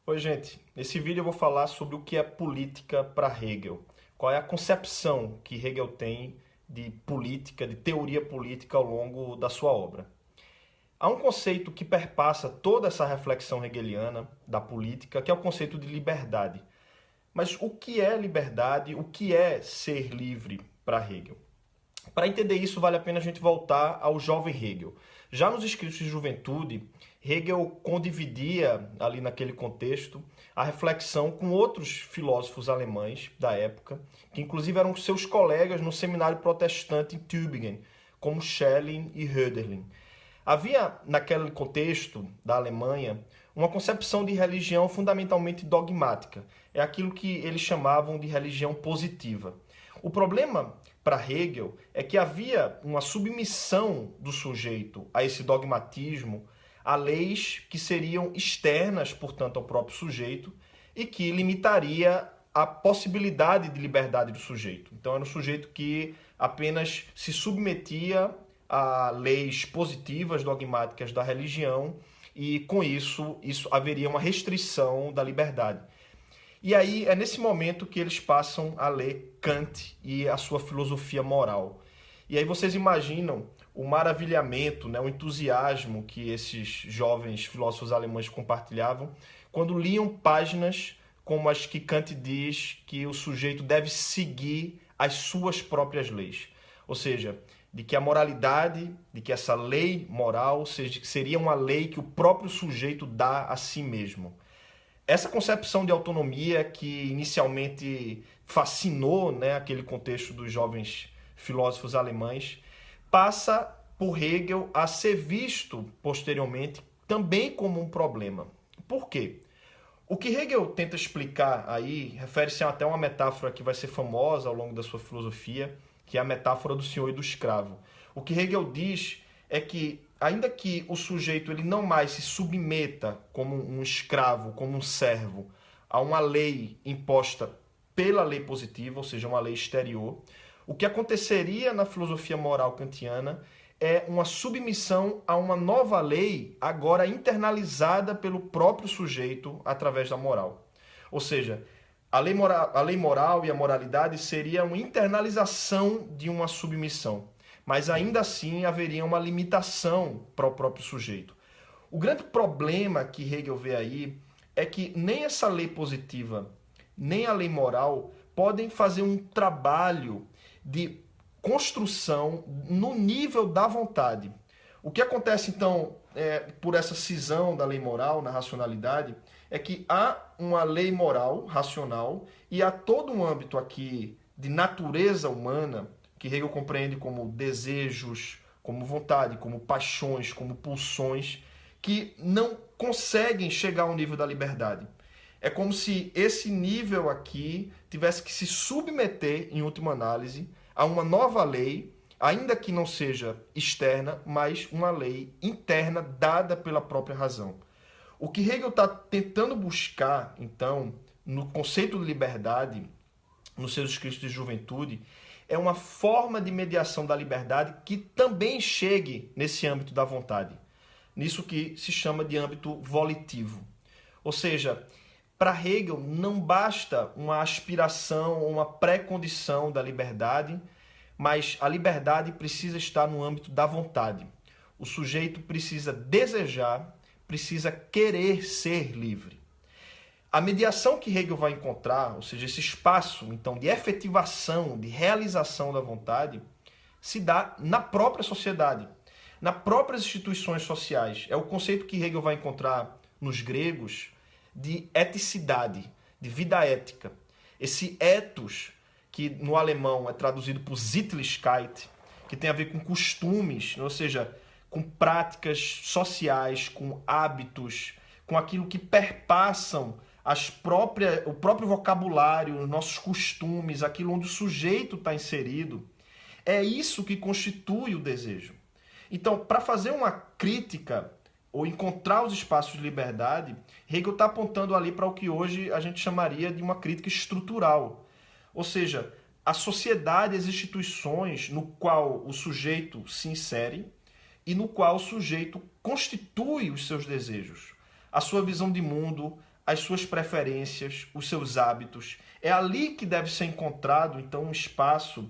Oi, gente. Nesse vídeo eu vou falar sobre o que é política para Hegel. Qual é a concepção que Hegel tem de política, de teoria política ao longo da sua obra. Há um conceito que perpassa toda essa reflexão hegeliana da política, que é o conceito de liberdade. Mas o que é liberdade? O que é ser livre para Hegel? Para entender isso, vale a pena a gente voltar ao jovem Hegel. Já nos escritos de juventude, Hegel condividia, ali naquele contexto, a reflexão com outros filósofos alemães da época, que inclusive eram seus colegas no seminário protestante em Tübingen, como Schelling e Hölderlin. Havia, naquele contexto da Alemanha, uma concepção de religião fundamentalmente dogmática. É aquilo que eles chamavam de religião positiva. O problema para Hegel é que havia uma submissão do sujeito a esse dogmatismo, a leis que seriam externas, portanto, ao próprio sujeito e que limitaria a possibilidade de liberdade do sujeito. Então, era um sujeito que apenas se submetia a leis positivas, dogmáticas da religião e, com isso haveria uma restrição da liberdade. E aí é nesse momento que eles passam a ler Kant e a sua filosofia moral. E aí vocês imaginam o maravilhamento, né, o entusiasmo que esses jovens filósofos alemães compartilhavam quando liam páginas como as que Kant diz que o sujeito deve seguir as suas próprias leis. Ou seja, de que a moralidade, de que essa lei moral seria uma lei que o próprio sujeito dá a si mesmo. Essa concepção de autonomia que inicialmente fascinou, né, aquele contexto dos jovens filósofos alemães, passa por Hegel a ser visto posteriormente também como um problema. Por quê? O que Hegel tenta explicar aí refere-se até a uma metáfora que vai ser famosa ao longo da sua filosofia, que é a metáfora do senhor e do escravo. O que Hegel diz é que, ainda que o sujeito ele não mais se submeta como um escravo, como um servo, a uma lei imposta pela lei positiva, ou seja, uma lei exterior, o que aconteceria na filosofia moral kantiana é uma submissão a uma nova lei, agora internalizada pelo próprio sujeito através da moral. Ou seja, a lei moral e a moralidade seria uma internalização de uma submissão, mas ainda assim haveria uma limitação para o próprio sujeito. O grande problema que Hegel vê aí é que nem essa lei positiva, nem a lei moral podem fazer um trabalho de construção no nível da vontade. O que acontece, então, por essa cisão da lei moral na racionalidade, é que há uma lei moral racional e há todo um âmbito aqui de natureza humana, que Hegel compreende como desejos, como vontade, como paixões, como pulsões, que não conseguem chegar ao nível da liberdade. É como se esse nível aqui tivesse que se submeter, em última análise, a uma nova lei, ainda que não seja externa, mas uma lei interna dada pela própria razão. O que Hegel está tentando buscar, então, no conceito de liberdade, nos seus escritos de juventude, é uma forma de mediação da liberdade que também chegue nesse âmbito da vontade. Nisso que se chama de âmbito volitivo. Ou seja, para Hegel não basta uma aspiração ou uma pré-condição da liberdade, mas a liberdade precisa estar no âmbito da vontade. O sujeito precisa desejar, precisa querer ser livre. A mediação que Hegel vai encontrar, ou seja, esse espaço então de efetivação, de realização da vontade, se dá na própria sociedade, nas próprias instituições sociais. É o conceito que Hegel vai encontrar nos gregos de eticidade, de vida ética. Esse ethos, que no alemão é traduzido por Sittlichkeit, que tem a ver com costumes, ou seja, com práticas sociais, com hábitos, com aquilo que perpassam o próprio vocabulário, os nossos costumes, aquilo onde o sujeito está inserido, é isso que constitui o desejo. Então, para fazer uma crítica ou encontrar os espaços de liberdade, Hegel está apontando ali para o que hoje a gente chamaria de uma crítica estrutural. Ou seja, a sociedade, as instituições no qual o sujeito se insere e no qual o sujeito constitui os seus desejos, a sua visão de mundo, as suas preferências, os seus hábitos. É ali que deve ser encontrado, então, um espaço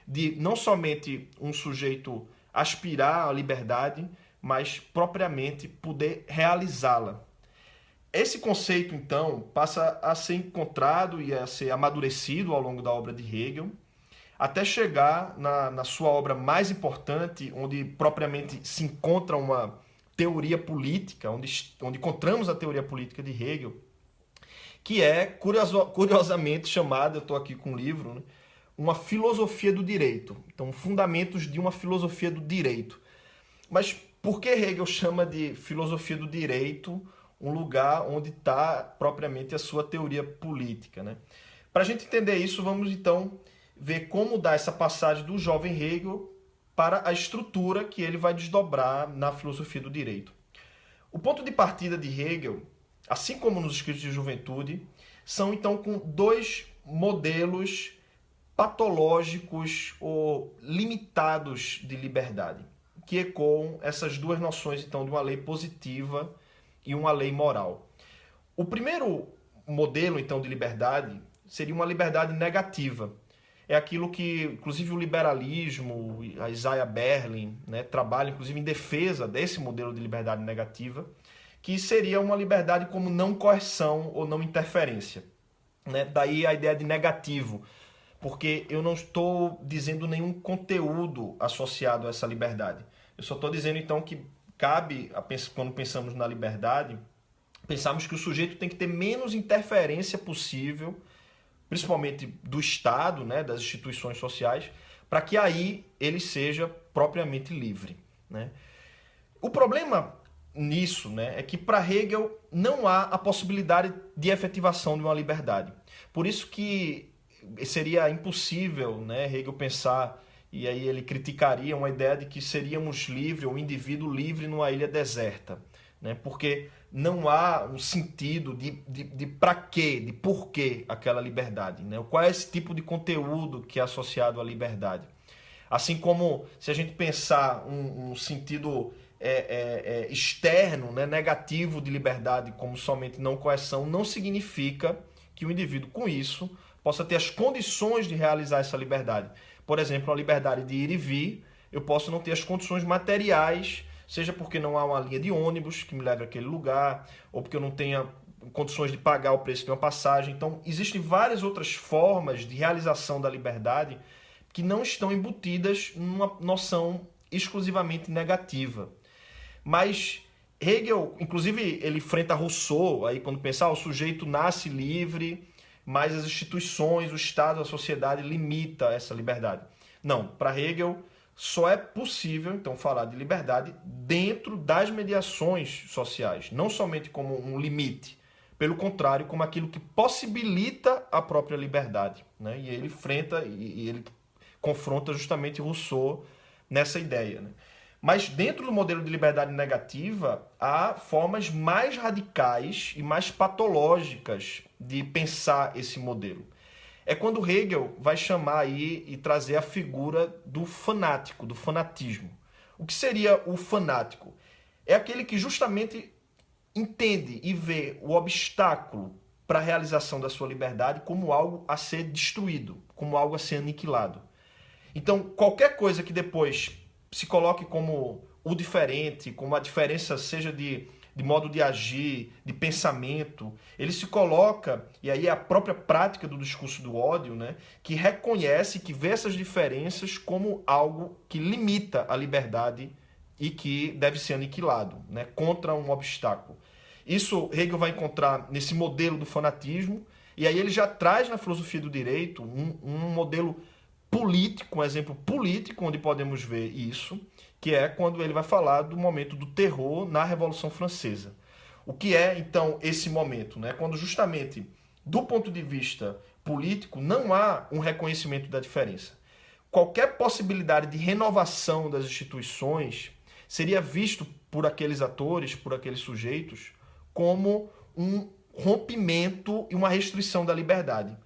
de não somente um sujeito aspirar à liberdade, mas propriamente poder realizá-la. Esse conceito, então, passa a ser encontrado e a ser amadurecido ao longo da obra de Hegel, até chegar na sua obra mais importante, onde propriamente se encontra uma teoria política, onde encontramos a teoria política de Hegel, que é curiosamente chamada, eu estou aqui com um livro, né, uma filosofia do direito. Então, fundamentos de uma filosofia do direito. Mas por que Hegel chama de filosofia do direito um lugar onde está propriamente a sua teoria política, né? Para a gente entender isso, vamos então ver como dá essa passagem do jovem Hegel para a estrutura que ele vai desdobrar na filosofia do direito. O ponto de partida de Hegel, assim como nos escritos de juventude, são então com dois modelos patológicos ou limitados de liberdade, que ecoam essas duas noções então de uma lei positiva e uma lei moral. O primeiro modelo então de liberdade seria uma liberdade negativa. É aquilo que, inclusive, o liberalismo, a Isaiah Berlin, né, trabalha, inclusive, em defesa desse modelo de liberdade negativa, que seria uma liberdade como não coerção ou não interferência. Né? Daí a ideia de negativo, porque eu não estou dizendo nenhum conteúdo associado a essa liberdade. Eu só estou dizendo, então, que cabe, quando pensamos na liberdade, pensarmos que o sujeito tem que ter menos interferência possível, principalmente do Estado, né, das instituições sociais, para que aí ele seja propriamente livre. Né? O problema nisso, né, é que para Hegel não há a possibilidade de efetivação de uma liberdade. Por isso que seria impossível, né, Hegel pensar, e aí ele criticaria uma ideia de que seríamos livres, ou um indivíduo livre numa ilha deserta. Né? Porque não há um sentido de para quê, de por que aquela liberdade. Né? Qual é esse tipo de conteúdo que é associado à liberdade? Assim como se a gente pensar um sentido externo, né, negativo de liberdade como somente não coerção, não significa que o indivíduo com isso possa ter as condições de realizar essa liberdade. Por exemplo, a liberdade de ir e vir, eu posso não ter as condições materiais, seja porque não há uma linha de ônibus que me leve àquele lugar, ou porque eu não tenha condições de pagar o preço de uma passagem. Então, existem várias outras formas de realização da liberdade que não estão embutidas numa noção exclusivamente negativa. Mas Hegel, inclusive, ele enfrenta Rousseau, aí quando pensa, o sujeito nasce livre, mas as instituições, o Estado, a sociedade limita essa liberdade. Não, para Hegel só é possível, então, falar de liberdade dentro das mediações sociais, não somente como um limite, pelo contrário, como aquilo que possibilita a própria liberdade. Né? E ele enfrenta e ele confronta justamente Rousseau nessa ideia. Né? Mas dentro do modelo de liberdade negativa, há formas mais radicais e mais patológicas de pensar esse modelo. É quando Hegel vai chamar aí e trazer a figura do fanático, do fanatismo. O que seria o fanático? É aquele que justamente entende e vê o obstáculo para a realização da sua liberdade como algo a ser destruído, como algo a ser aniquilado. Então, qualquer coisa que depois se coloque como o diferente, como a diferença seja de modo de agir, de pensamento, ele se coloca, e aí é a própria prática do discurso do ódio, né, que reconhece, que vê essas diferenças como algo que limita a liberdade e que deve ser aniquilado, né, contra um obstáculo. Isso Hegel vai encontrar nesse modelo do fanatismo, e aí ele já traz na filosofia do direito um modelo político, um exemplo político onde podemos ver isso, que é quando ele vai falar do momento do terror na Revolução Francesa. O que é, então, esse momento? Né? Quando justamente, do ponto de vista político, não há um reconhecimento da diferença. Qualquer possibilidade de renovação das instituições seria visto por aqueles atores, por aqueles sujeitos, como um rompimento e uma restrição da liberdade.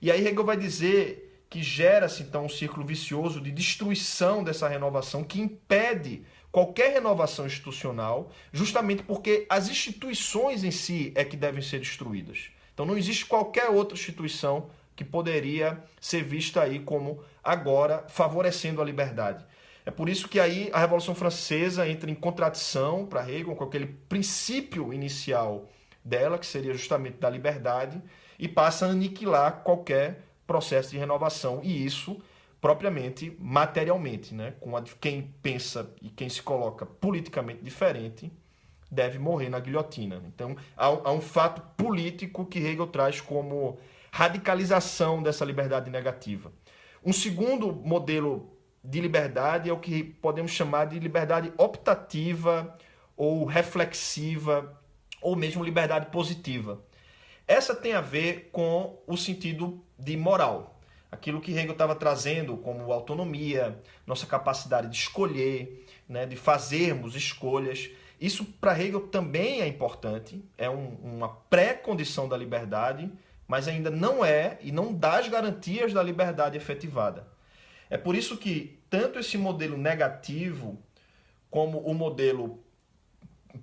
E aí Hegel vai dizer que gera-se então um círculo vicioso de destruição dessa renovação que impede qualquer renovação institucional, justamente porque as instituições em si é que devem ser destruídas. Então não existe qualquer outra instituição que poderia ser vista aí como agora favorecendo a liberdade. É por isso que aí a Revolução Francesa entra em contradição para Hegel com aquele princípio inicial dela, que seria justamente da liberdade, e passa a aniquilar qualquer processo de renovação, e isso propriamente materialmente, né? Quem pensa e quem se coloca politicamente diferente deve morrer na guilhotina. Então há um fato político que Hegel traz como radicalização dessa liberdade negativa. Um segundo modelo de liberdade é o que podemos chamar de liberdade optativa ou reflexiva, ou mesmo liberdade positiva. Essa tem a ver com o sentido de moral. Aquilo que Hegel estava trazendo como autonomia, nossa capacidade de escolher, né, de fazermos escolhas. Isso para Hegel também é importante, é uma pré-condição da liberdade, mas ainda não é e não dá as garantias da liberdade efetivada. É por isso que tanto esse modelo negativo como o modelo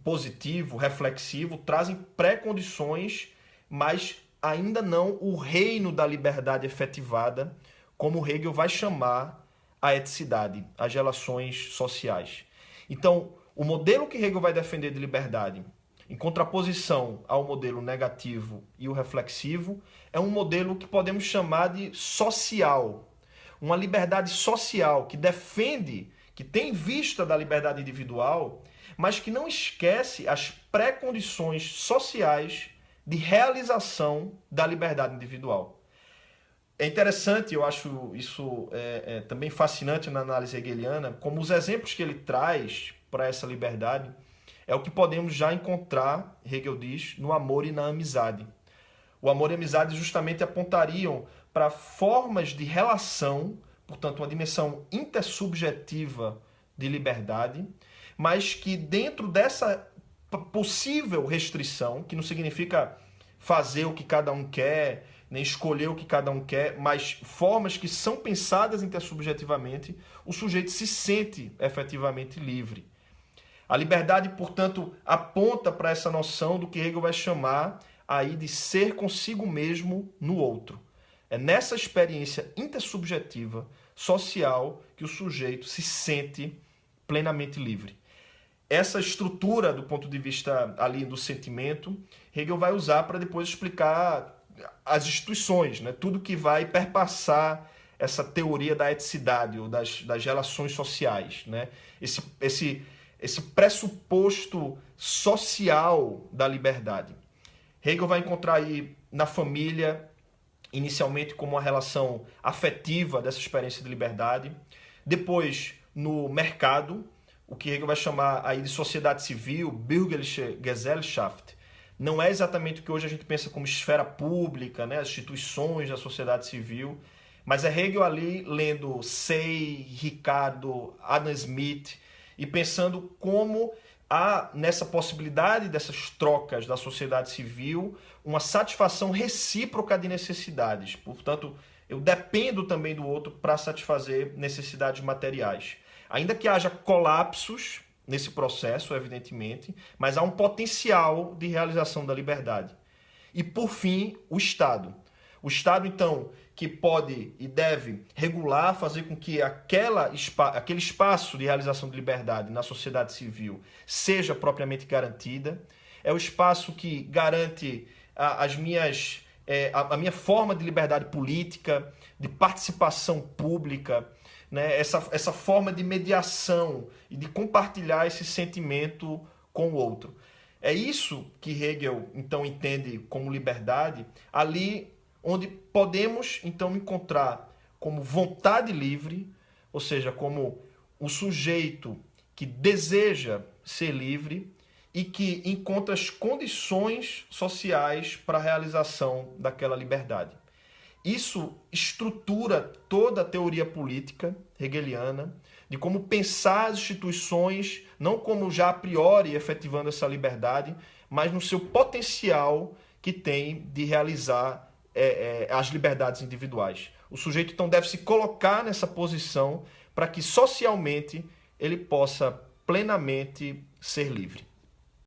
positivo, reflexivo, trazem pré-condições, mas ainda não o reino da liberdade efetivada, como Hegel vai chamar a eticidade, as relações sociais. Então, o modelo que Hegel vai defender de liberdade, em contraposição ao modelo negativo e o reflexivo, é um modelo que podemos chamar de social. Uma liberdade social que defende, que tem vista da liberdade individual, mas que não esquece as pré-condições sociais de realização da liberdade individual. É interessante, eu acho isso também fascinante na análise hegeliana, como os exemplos que ele traz para essa liberdade é o que podemos já encontrar, Hegel diz, no amor e na amizade. O amor e a amizade justamente apontariam para formas de relação, portanto, uma dimensão intersubjetiva de liberdade, mas que dentro dessa possível restrição, que não significa fazer o que cada um quer, nem escolher o que cada um quer, mas formas que são pensadas intersubjetivamente, o sujeito se sente efetivamente livre. A liberdade, portanto, aponta para essa noção do que Hegel vai chamar aí de ser consigo mesmo no outro. É nessa experiência intersubjetiva, social, que o sujeito se sente plenamente livre. Essa estrutura, do ponto de vista ali do sentimento, Hegel vai usar para depois explicar as instituições, né? Tudo que vai perpassar essa teoria da eticidade, ou das relações sociais, né? Esse pressuposto social da liberdade. Hegel vai encontrar aí na família, inicialmente como uma relação afetiva dessa experiência de liberdade, depois no mercado, o que Hegel vai chamar aí de sociedade civil, Bürgerliche Gesellschaft, não é exatamente o que hoje a gente pensa como esfera pública, né, as instituições da sociedade civil, mas é Hegel ali lendo Say, Ricardo, Adam Smith e pensando como há nessa possibilidade dessas trocas da sociedade civil uma satisfação recíproca de necessidades. Portanto, eu dependo também do outro para satisfazer necessidades materiais. Ainda que haja colapsos nesse processo, evidentemente, mas há um potencial de realização da liberdade. E, por fim, o Estado. O Estado, então, que pode e deve regular, fazer com que aquele espaço de realização de liberdade na sociedade civil seja propriamente garantida. É o espaço que garante a minha forma de liberdade política, de participação pública, né? Essa forma de mediação e de compartilhar esse sentimento com o outro. É isso que Hegel, então, entende como liberdade, ali onde podemos, então, encontrar como vontade livre, ou seja, como o sujeito que deseja ser livre e que encontra as condições sociais para a realização daquela liberdade. Isso estrutura toda a teoria política hegeliana, de como pensar as instituições, não como já a priori efetivando essa liberdade, mas no seu potencial que tem de realizar as liberdades individuais. O sujeito, então, deve se colocar nessa posição para que socialmente ele possa plenamente ser livre.